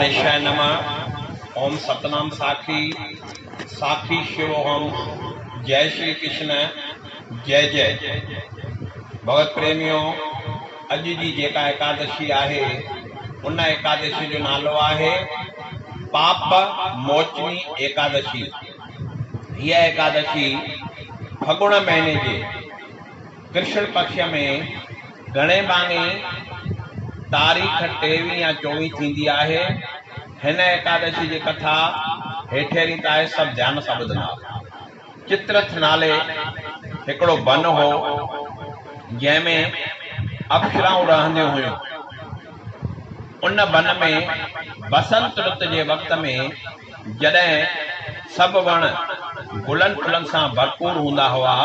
हरिषय नमः। ओम सतनाम साखी साखी शिवोहम। जय श्री कृष्ण। जय जय भगत प्रेमियों, अज जी जेका एकादशी आहे उन एकादशी जो नालो आहे पाप मोचनी एकादशी। यह एकादशी फगुण महीने जे कृष्ण पक्ष में घणे बांगे तारीख़ 23 या 24 थींदी आहे। हिन एकादशी जी कथा हेठे रीत आहे, सब ध्यान सां ॿुधंदा। चित्रथ नाले हिकिड़ो वन हो जंहिंमें अप्सराऊं रहंदियूं हुयूं। उन वन में बसंत ऋतु जे वक़्त में जॾहिं सभु वण गुलनि फुलनि सां भरपूर हूंदा हुआ,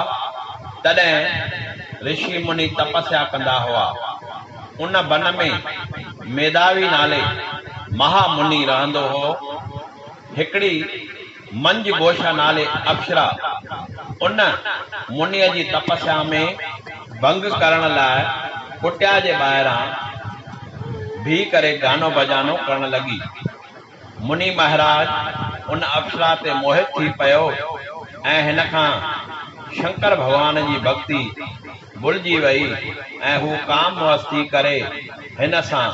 तॾहिं ऋषि मुनि तपस्या कंदा हुआ। उन वन में मेधावी नाले महामुनि रहंदो हो। हिकिड़ी मंज गोशा नाले अप्सरा उन मुनीअ जी तपस्या में भंग करण लाइ कुटिया जे ॿाहिरां भी करे गानो बजानो करण लगी। मुनि महाराज उन अप्सरा ते मोहित थी पियो ऐं हिन खां शंकर भगवान जी भक्ति भुलिजी वई ऐं हू काम मस्ती करे हिन सां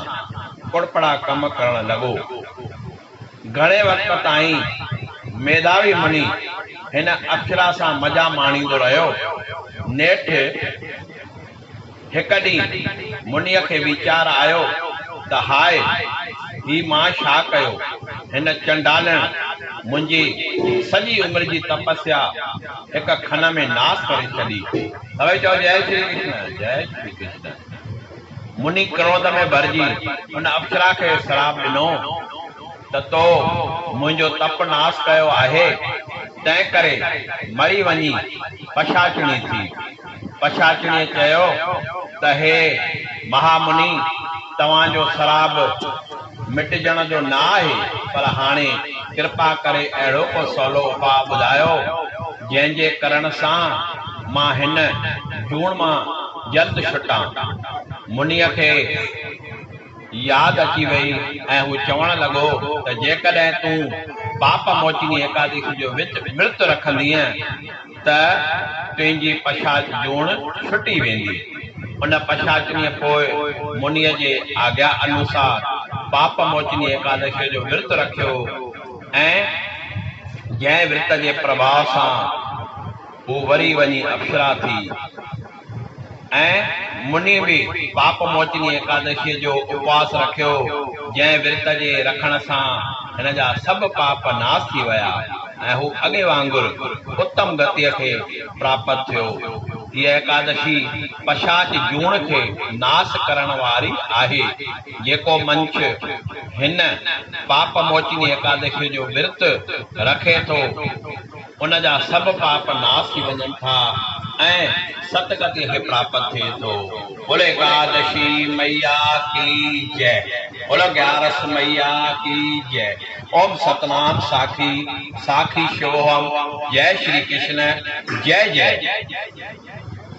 कुड़पड़ा कम करण लॻो। घणे वक़्त ताईं मेधावी मुनि हिन अप्सरा सां मजा माणींदो रहियो। नेठ हिकु ॾींहुं मुनीअ खे वीचार आयो त हाय, ही मां छा कयो। हिन चंडालण मुंहिंजी सॼी उमिरि जी तपस्या हिकु खन में नाश करे छॾी। सभई चओ जय श्री कृष्ण। जय श्री कृष्ण। मुनि क्रोध में भरिजी उन अप्सरा खे श्राप ॾिनो त तो मुंहिंजो तप नाश कयो आहे, तंहिं करे मरी वञी पछाचणी थी। पछाचणीअ चयो त हे महामुनि, तव्हांजो श्राप मिटजण जो न आहे, पर हाणे कृपा करे अहिड़ो को सवलो उपाय ॿुधायो जंहिंजे करण सां मां हिन जूण मां जल्द छुटां। मुनीअ खे याद अची वई ऐं हू चवण लॻो त जेकॾहिं तूं पाप मोचनी एकादशी जो विर्त रखंदीअ त तुंहिंजी पछाच जूण छुटी वेंदी। उन पछाचनीअ पोइ मुनीअ जे आज्ञा अनुसार पाप मोचनी एकादशी जो विर्त रखियो ऐं जंहिं विर्त जे प्रभाव सां हू वरी वञी अप्सरा थी। ऐं मुनि बि पाप मोचनी एकादशी जो उपवास रखियो, जंहिं विर्त जे रखण सां हिन जा सभु पाप नाश थी विया ऐं हू अॻे वांगुरु उत्तम गतिअ खे प्राप्त थियो। हीअ एकादशी पछाच जूण खे नाश करण वारी आहे। जेको मंच हिन पाप मोचनी एकादशी जो विर्त रखे थो उन जा सभु पाप नाश थी वञनि था ऐं सतगति खे प्राप्त थिए थो। बोले एकादशी मैया की जय। बोलो 11 मैया की जय। ओम सतनाम साखी साखी शिवोहम। जय श्री कृष्ण। जय जय।